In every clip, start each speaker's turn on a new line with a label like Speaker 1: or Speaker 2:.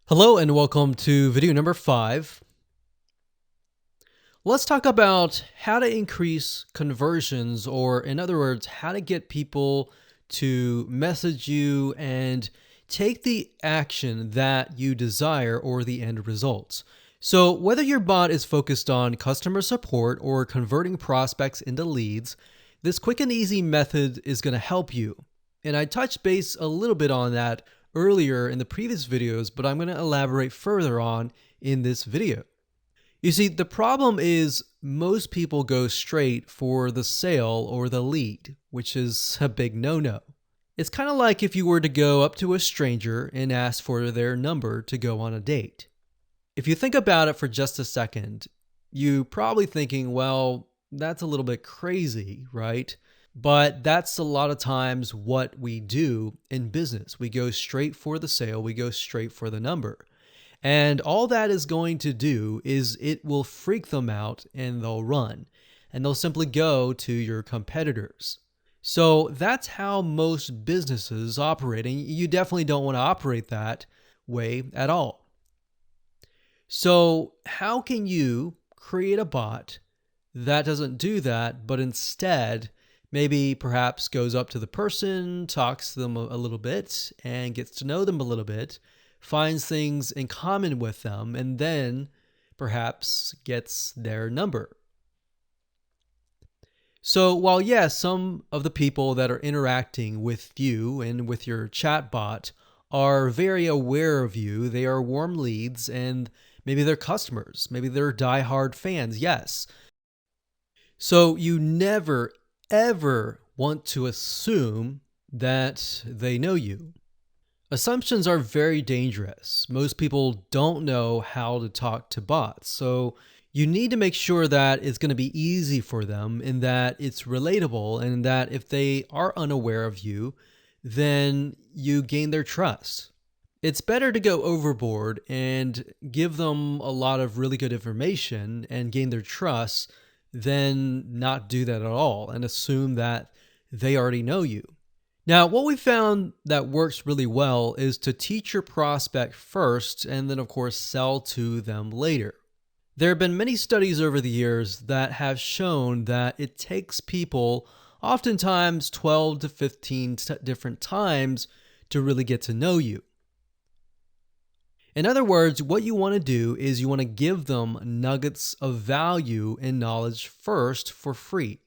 Speaker 1: Hello and welcome to video number 5. Let's talk about how to increase conversions, or in other words, how to get people to message you and take the action that you desire or the end results. So whether your bot is focused on customer support or converting prospects into leads, this quick and easy method is going to help you. And I touched base a little bit on that earlier in the previous videos, but I'm going to elaborate further on in this video. You see, the problem is most people go straight for the sale or the lead, which is a big no-no. It's kind of like if you were to go up to a stranger and ask for their number to go on a date. If you think about it for just a second, you're probably thinking, well, that's a little bit crazy, right? But that's a lot of times what we do in business. We go straight for the sale, we go straight for the number. And all that is going to do is it will freak them out and they'll run. And they'll simply go to your competitors. So that's how most businesses operate. And you definitely don't want to operate that way at all. So how can you create a bot that doesn't do that, but instead maybe perhaps goes up to the person, talks to them a little bit, and gets to know them a little bit, finds things in common with them, and then perhaps gets their number? So while yes, some of the people that are interacting with you and with your chatbot are very aware of you, they are warm leads, and maybe they're customers, maybe they're diehard fans, yes. So you never, ever want to assume that they know you. Assumptions are very dangerous. Most people don't know how to talk to bots. So you need to make sure that it's going to be easy for them and that it's relatable, and that if they are unaware of you, then you gain their trust. It's better to go overboard and give them a lot of really good information and gain their trust than not do that at all and assume that they already know you. Now, what we found that works really well is to teach your prospect first and then, of course, sell to them later. There have been many studies over the years that have shown that it takes people oftentimes 12 to 15 different times to really get to know you. In other words, what you want to do is you want to give them nuggets of value and knowledge first for free.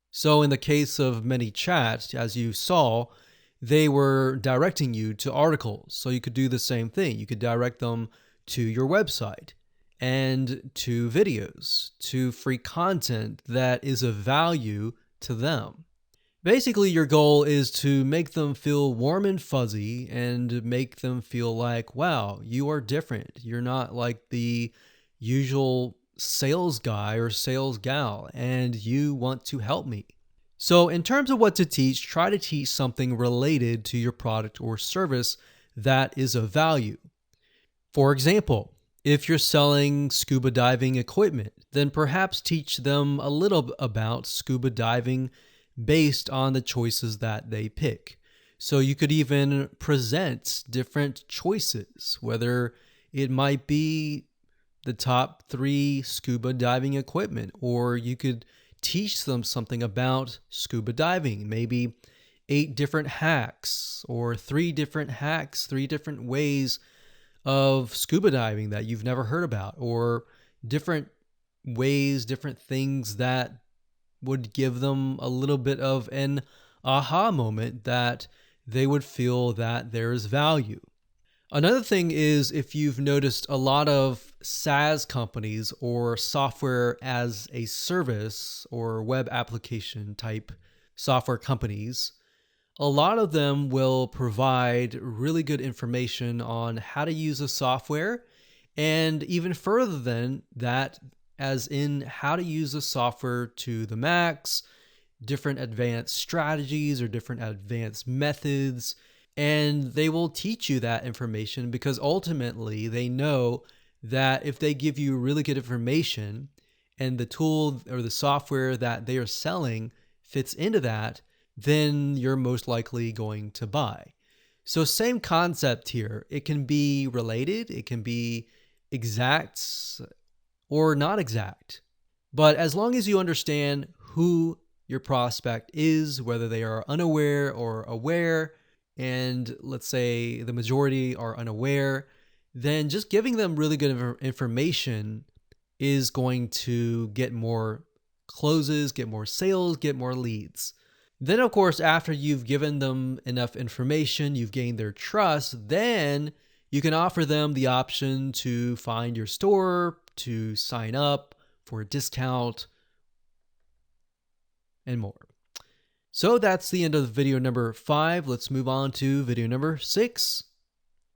Speaker 1: So in the case of ManyChat, as you saw, they were directing you to articles. So you could do the same thing. You could direct them to your website and to videos, to free content that is of value to them. Basically, your goal is to make them feel warm and fuzzy and make them feel like, wow, you are different. You're not like the usual sales guy or sales gal, and you want to help me. So in terms of what to teach, try to teach something related to your product or service that is of value. For example, if you're selling scuba diving equipment, then perhaps teach them a little about scuba diving based on the choices that they pick. So you could even present different choices, whether it might be the top 3 scuba diving equipment, or you could teach them something about scuba diving, maybe 8 different hacks or 3 different hacks, 3 different ways of scuba diving that you've never heard about, or different ways, different things that would give them a little bit of an aha moment that they would feel that there is value. Another thing is, if you've noticed, a lot of SaaS companies or software as a service or web application type software companies, a lot of them will provide really good information on how to use a software, and even further than that, as in how to use the software to the max, different advanced strategies or different advanced methods. And they will teach you that information because ultimately they know that if they give you really good information and the tool or the software that they are selling fits into that, then you're most likely going to buy. So same concept here. It can be related, it can be exact or not exact. But as long as you understand who your prospect is, whether they are unaware or aware, and let's say the majority are unaware, then just giving them really good information is going to get more closes, get more sales, get more leads. Then, of course, after you've given them enough information, you've gained their trust, then you can offer them the option to find your store, to sign up for a discount, and more. So that's the end of video number 5. Let's move on to video number 6.